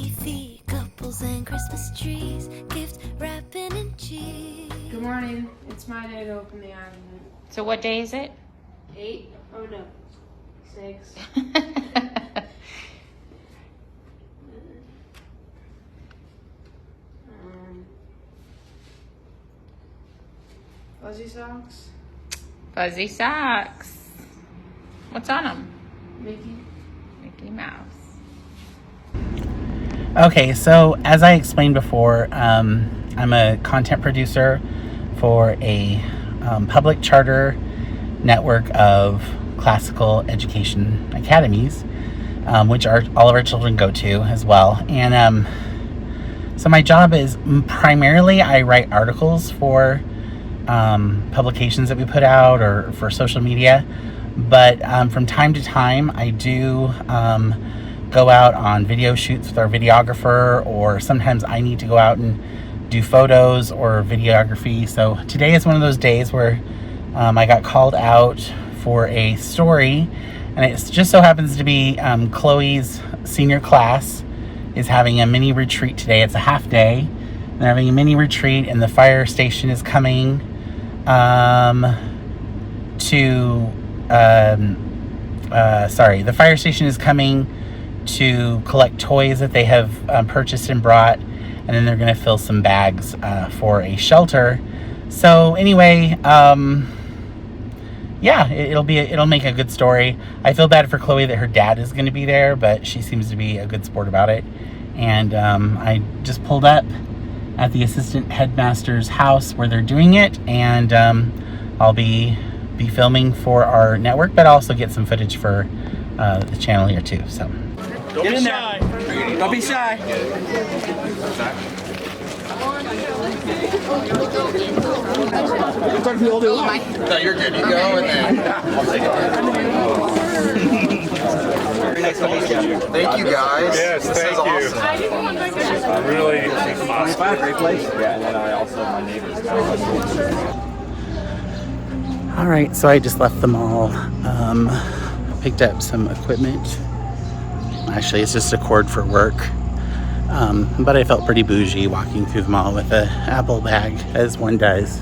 TV, couples and Christmas trees, gift wrapping and cheese. Good morning. It's my day to open the island. So what day is it? 8? Oh no. 6. Fuzzy socks. Fuzzy socks. What's on them? Mickey Mouse. Okay, so as I explained before, I'm a content producer for a public charter network of classical education academies, which all of our children go to as well. And so my job is primarily I write articles for publications that we put out or for social media. But from time to time, I do go out on video shoots with our videographer, or sometimes I need to go out and do photos or videography. So today is one of those days where I got called out for a story, and it just so happens to be Chloe's senior class is having a mini retreat today. It's a half day. They're having a mini retreat, and the fire station is coming the fire station is coming to collect toys that they have purchased and brought, and then they're going to fill some bags for a shelter. So anyway, it'll make a good story. I feel bad for Chloe that her dad is going to be there, but she seems to be a good sport about it. And I just pulled up at the assistant headmaster's house where they're doing it, and I'll be filming for our network, but also get some footage for the channel here too. So Don't be shy. Don't be shy. No, you're good. You go and then. Very nice to meet you. Thank you guys. Yes, thank you. Awesome. Really awesome. Great place. Yeah, and then I also my neighbors. all right, so I just left the mall, picked up some equipment. Actually, it's just a cord for work. But I felt pretty bougie walking through the mall with an Apple bag, as one does.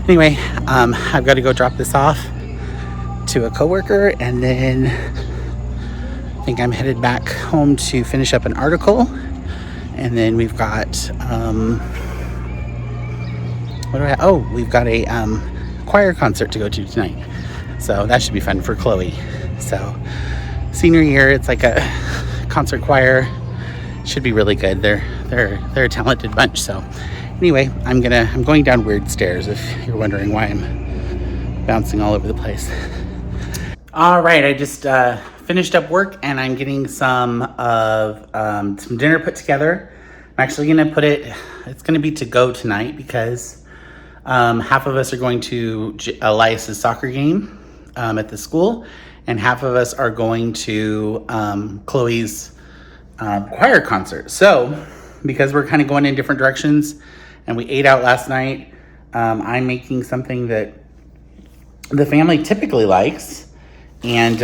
Anyway, I've got to go drop this off to a coworker, and then I think I'm headed back home to finish up an article. And then we've got, we've got a choir concert to go to tonight. So that should be fun for Chloe. So senior year, it's like a concert choir. Should be really good. They're a talented bunch. So anyway, I'm going down weird stairs if you're wondering why I'm bouncing all over the place. All right, I just finished up work, and I'm getting some dinner put together. I'm actually gonna it's gonna be to go tonight because half of us are going to Elias's soccer game at the school, and half of us are going to Chloe's choir concert. So because we're kind of going in different directions and we ate out last night, I'm making something that the family typically likes, and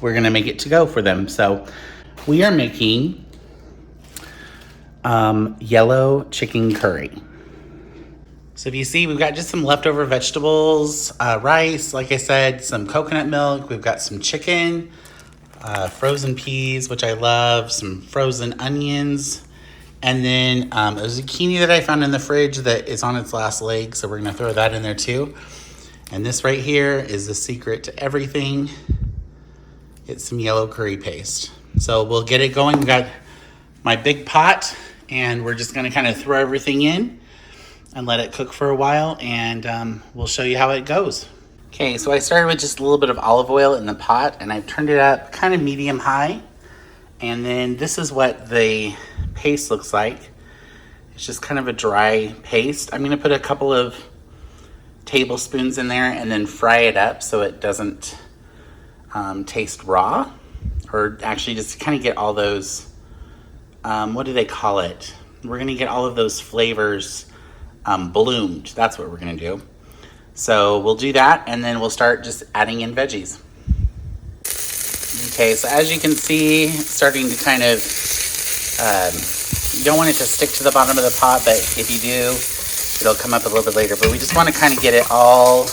we're gonna make it to go for them. So we are making yellow chicken curry. So if you see, we've got just some leftover vegetables, rice, like I said, some coconut milk, we've got some chicken, frozen peas, which I love, some frozen onions, and then a zucchini that I found in the fridge that is on its last leg, so we're gonna throw that in there too. And this right here is the secret to everything. It's some yellow curry paste. So we'll get it going. We've got my big pot, and we're just gonna kind of throw everything in and let it cook for a while, and we'll show you how it goes. Okay, so I started with just a little bit of olive oil in the pot, and I've turned it up kind of medium high. And then this is what the paste looks like. It's just kind of a dry paste. I'm gonna put a couple of tablespoons in there and then fry it up so it doesn't taste raw, or actually just kind of get all those, what do they call it? We're gonna get all of those flavors bloomed. That's what we're gonna do. So we'll do that, and then we'll start just adding in veggies. Okay, so as you can see, it's starting to kind of You don't want it to stick to the bottom of the pot, but if you do, it'll come up a little bit later. But we just want to kind of get it all,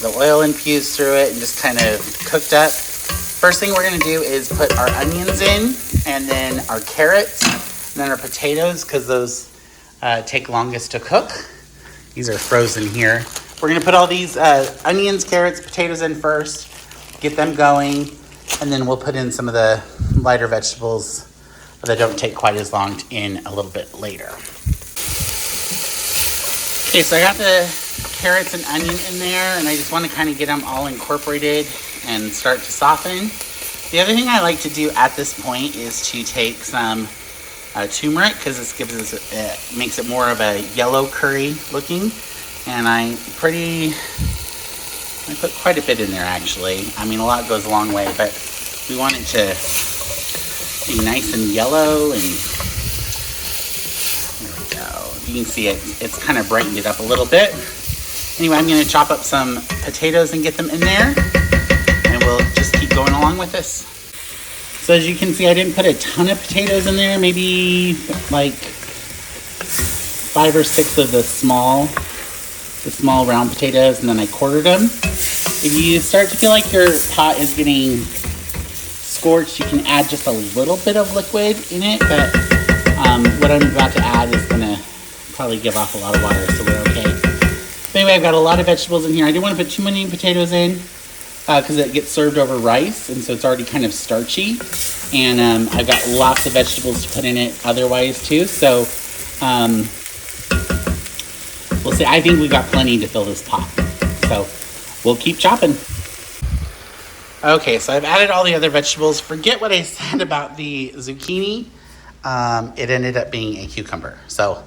the oil infused through it and just kind of cooked up. First thing we're going to do is put our onions in, and then our carrots, and then our potatoes, because those take longest to cook. These are frozen here. We're going to put all these onions, carrots, potatoes in first, get them going, and then we'll put in some of the lighter vegetables that don't take quite as long in a little bit later. Okay, so I got the carrots and onion in there, and I just want to kind of get them all incorporated and start to soften. The other thing I like to do at this point is to take some turmeric, because this gives us makes it more of a yellow curry looking, and I put quite a bit in there actually. I mean, a lot goes a long way, but we want it to be nice and yellow, and there we go. You can see it's kind of brightened it up a little bit. Anyway, I'm going to chop up some potatoes and get them in there, and we'll just keep going along with this. So as you can see, I didn't put a ton of potatoes in there, maybe like 5 or 6 of the small round potatoes, and then I quartered them. If you start to feel like your pot is getting scorched, you can add just a little bit of liquid in it, but what I'm about to add is going to probably give off a lot of water, so we're okay. But anyway, I've got a lot of vegetables in here. I didn't want to put too many potatoes in because it gets served over rice, and so it's already kind of starchy. And I've got lots of vegetables to put in it otherwise too, so we'll see. I think we got plenty to fill this pot, so we'll keep chopping. Okay, so I've added all the other vegetables. Forget what I said about the zucchini. It ended up being a cucumber. So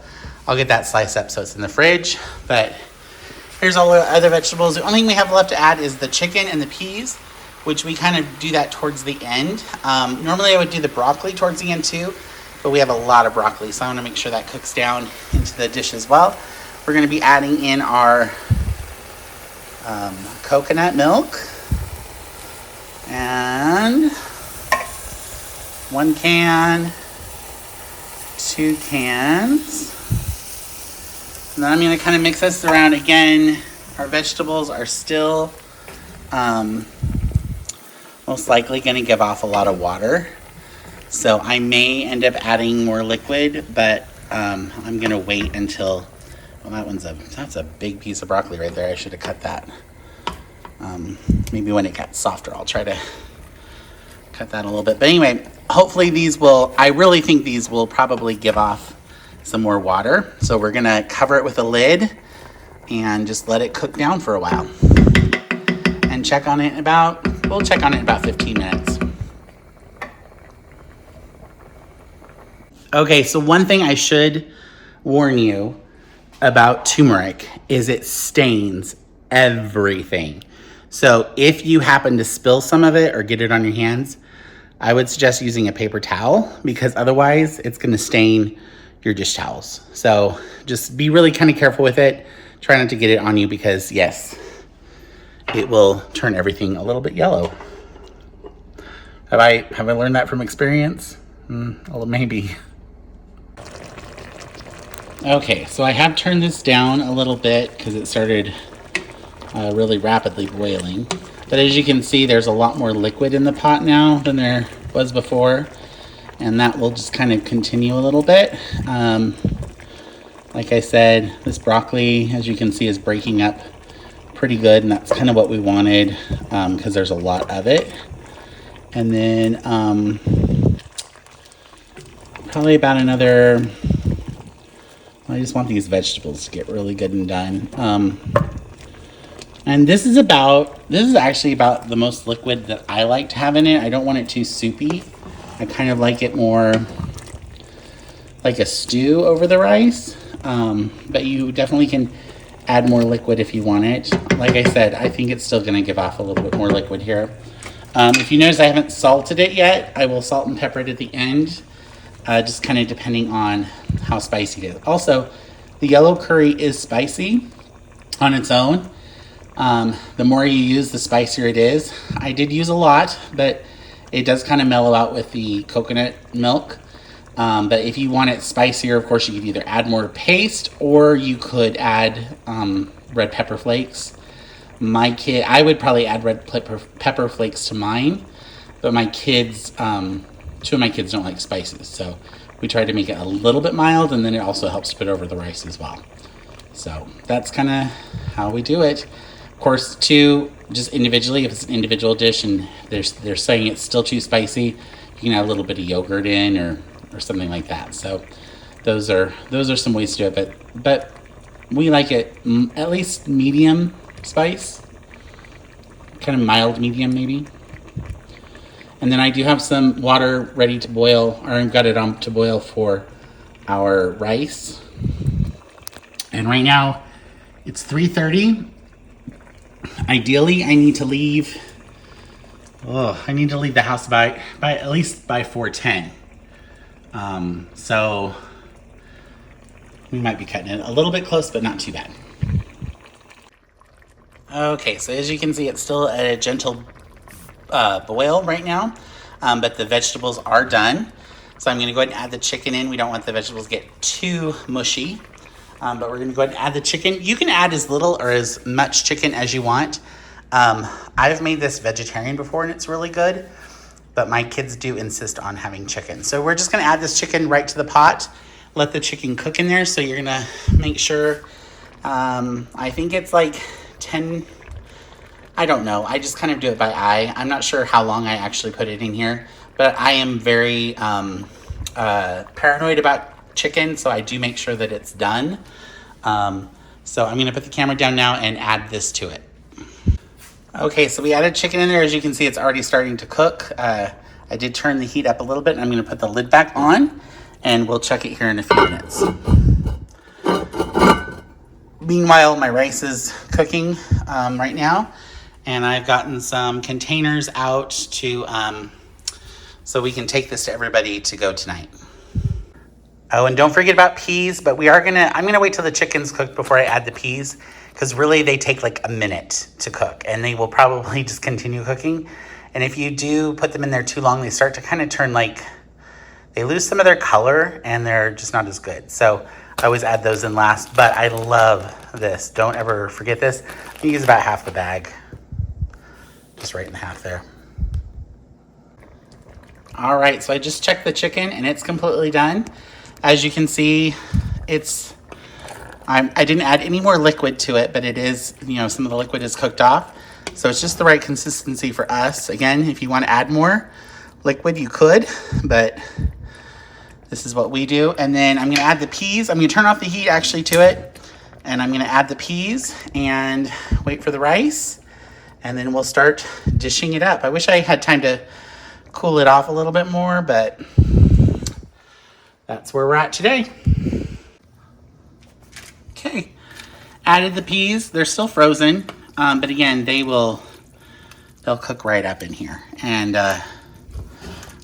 I'll get that sliced up so it's in the fridge. But here's all the other vegetables. The only thing we have left to add is the chicken and the peas, which we kind of do that towards the end. Normally I would do the broccoli towards the end too, but we have a lot of broccoli, so I want to make sure that cooks down into the dish as well. We're going to be adding in our coconut milk. And 1 can, 2 cans. And then I'm going to kind of mix this around again. Our vegetables are still most likely going to give off a lot of water. So I may end up adding more liquid, but I'm going to wait until, well, that's a big piece of broccoli right there. I should have cut that. Maybe when it got softer, I'll try to cut that a little bit. But anyway, hopefully I really think these will probably give off some more water. So we're going to cover it with a lid and just let it cook down for a while. And we'll check on it in about 15 minutes. Okay, so one thing I should warn you about turmeric is it stains everything. So if you happen to spill some of it or get it on your hands, I would suggest using a paper towel, because otherwise it's going to stain your dish towels. So just be really kind of careful with it. Try not to get it on you, because yes, it will turn everything a little bit yellow. Have I learned that from experience? Well, maybe. Okay, so I have turned this down a little bit because it started really rapidly boiling. But as you can see, there's a lot more liquid in the pot now than there was before. And that will just kind of continue a little bit. Like I said, this broccoli, as you can see, is breaking up pretty good. And that's kind of what we wanted, because there's a lot of it. And then probably about another, I just want these vegetables to get really good and done. And this is actually about the most liquid that I like to have in it. I don't want it too soupy. I kind of like it more like a stew over the rice. But you definitely can add more liquid if you want it. Like I said, I think it's still going to give off a little bit more liquid here. If you notice I haven't salted it yet, I will salt and pepper it at the end. Just kind of depending on how spicy it is. Also, the yellow curry is spicy on its own. The more you use, the spicier it is. I did use a lot, but it does kind of mellow out with the coconut milk. But if you want it spicier, of course, you could either add more paste or you could add red pepper flakes. I would probably add red pepper flakes to mine, but my kids, 2 of my kids don't like spices, so we try to make it a little bit mild, and then it also helps put over the rice as well. So that's kind of how we do it. Of course, too, just individually, if it's an individual dish and they're saying it's still too spicy, you can add a little bit of yogurt in or something like that. So those are some ways to do it, but we like it at least medium spice, kind of mild medium maybe. And then I do have some water ready to boil, or I've got it on to boil for our rice. And right now it's 3:30. Ideally, I need to leave the house by at least by 4:10. So we might be cutting it a little bit close, but not too bad. Okay, so as you can see, it's still at a gentle boil right now, but the vegetables are done. So I'm going to go ahead and add the chicken in. We don't want the vegetables to get too mushy, but we're going to go ahead and add the chicken. You can add as little or as much chicken as you want. I've made this vegetarian before and it's really good, but my kids do insist on having chicken. So we're just going to add this chicken right to the pot, let the chicken cook in there. So you're going to make sure, I think it's like 10, I don't know. I just kind of do it by eye. I'm not sure how long I actually put it in here, but I am very paranoid about chicken, so I do make sure that it's done. So I'm going to put the camera down now and add this to it. Okay, so we added chicken in there. As you can see, it's already starting to cook. I did turn the heat up a little bit, and I'm going to put the lid back on, and we'll check it here in a few minutes. Meanwhile, my rice is cooking right now, and I've gotten some containers out to so we can take this to everybody to go tonight. Oh, and don't forget about peas, but I'm gonna wait till the chicken's cooked before I add the peas, because really they take like a minute to cook, and they will probably just continue cooking. And if you do put them in there too long, they start to kind of turn they lose some of their color, and they're just not as good. So I always add those in last, but I love this. Don't ever forget this. I use about half the bag, just right in half there. All right, so I just checked the chicken and it's completely done. As you can see, I didn't add any more liquid to it, but it is, some of the liquid is cooked off. So it's just the right consistency for us. Again, if you want to add more liquid, you could, but this is what we do. And then I'm going to add the peas. I'm going to turn off the heat actually to it, and I'm going to add the peas and wait for the rice, and then we'll start dishing it up. I wish I had time to cool it off a little bit more, but that's where we're at today. Okay, added the peas. They're still frozen, but again, they'll cook right up in here. And I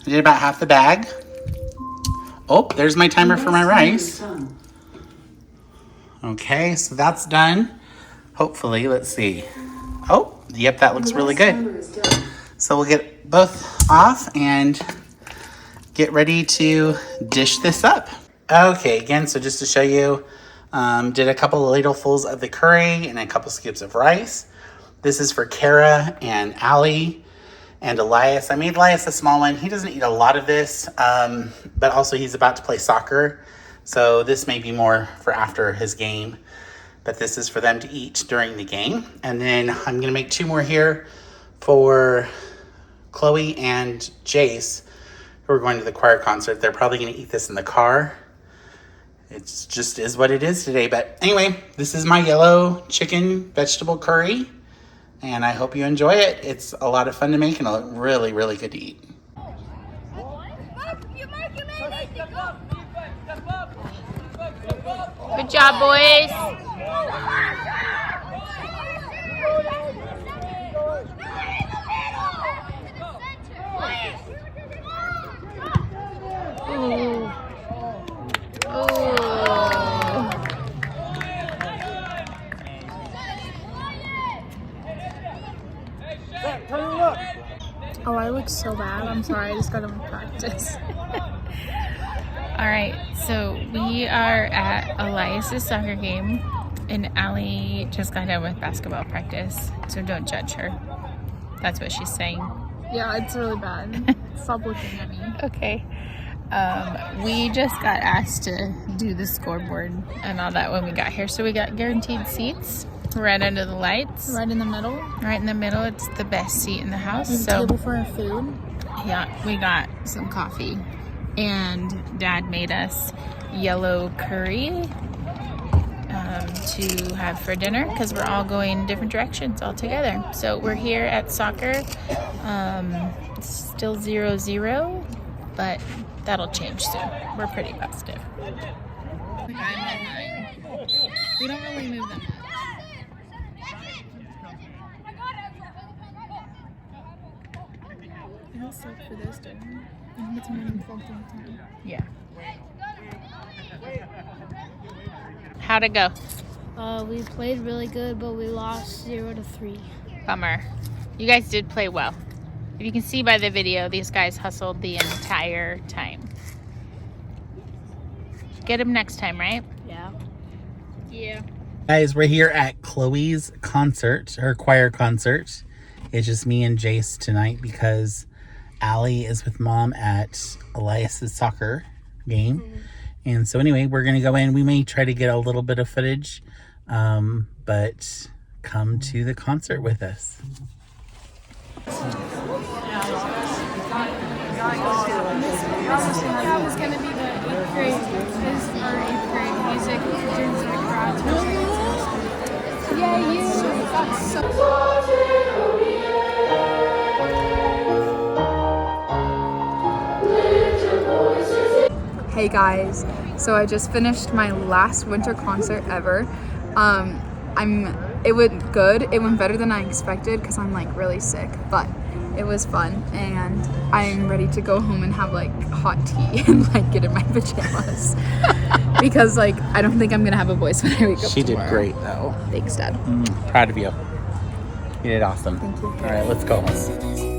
did about half the bag. Oh, there's my timer for my rice. Okay, so that's done. Hopefully, let's see. Oh, yep, that looks really good. So we'll get both off and get ready to dish this up. Okay, again, so just to show you, did a couple of ladlefuls of the curry and a couple scoops of rice. This is for Kara and Allie and Elias. I made Elias a small one. He doesn't eat a lot of this, but also he's about to play soccer. So this may be more for after his game, but this is for them to eat during the game. And then I'm gonna make 2 more here for Chloe and Jace, who are going to the choir concert. They're probably gonna eat this in the car. It's just is what it is today. But anyway, this is my yellow chicken vegetable curry, and I hope you enjoy it. It's a lot of fun to make and really, really good to eat. Good job, boys. Ooh. Ooh. Oh, I look so bad. I'm sorry. I just got done with practice. All right, so we are at Elias's soccer game, and Allie just got done with basketball practice, so don't judge her. That's what she's saying. Yeah, it's really bad. Stop looking at me. Okay. We just got asked to do the scoreboard and all that when we got here, so we got guaranteed seats right under the lights. Right in the middle. Right in the middle. It's the best seat in the house. There's a table for our food. Yeah, we got some coffee, and Dad made us yellow curry to have for dinner because we're all going different directions all together. So we're here at soccer. It's still 0-0, but that'll change soon. We're pretty positive. We don't really move them much. I don't suck for this, don't I? I think it's running clogged all the time. Yeah. How'd it go? We played really good, but we lost 0-3. Bummer. You guys did play well. If you can see by the video, these guys hustled the entire time. Get them next time, right? Yeah. Yeah. Guys, we're here at Chloe's concert, her choir concert. It's just me and Jace tonight because Allie is with Mom at Elias's soccer game. And so anyway, we're going to go in. We may try to get a little bit of footage, but come to the concert with us. That was going to be the 8th grade, our 8th grade music during the crowd. Yeah, you. That's so. Hey guys, so I just finished my last winter concert ever. It went good. It went better than I expected because I'm like really sick, but it was fun and I'm ready to go home and have like hot tea and like get in my pajamas because like I don't think I'm gonna have a voice when I wake up She did tomorrow. great though. Thanks, Dad. Proud of you. You did awesome. Thank you. All right, let's go. Listen as you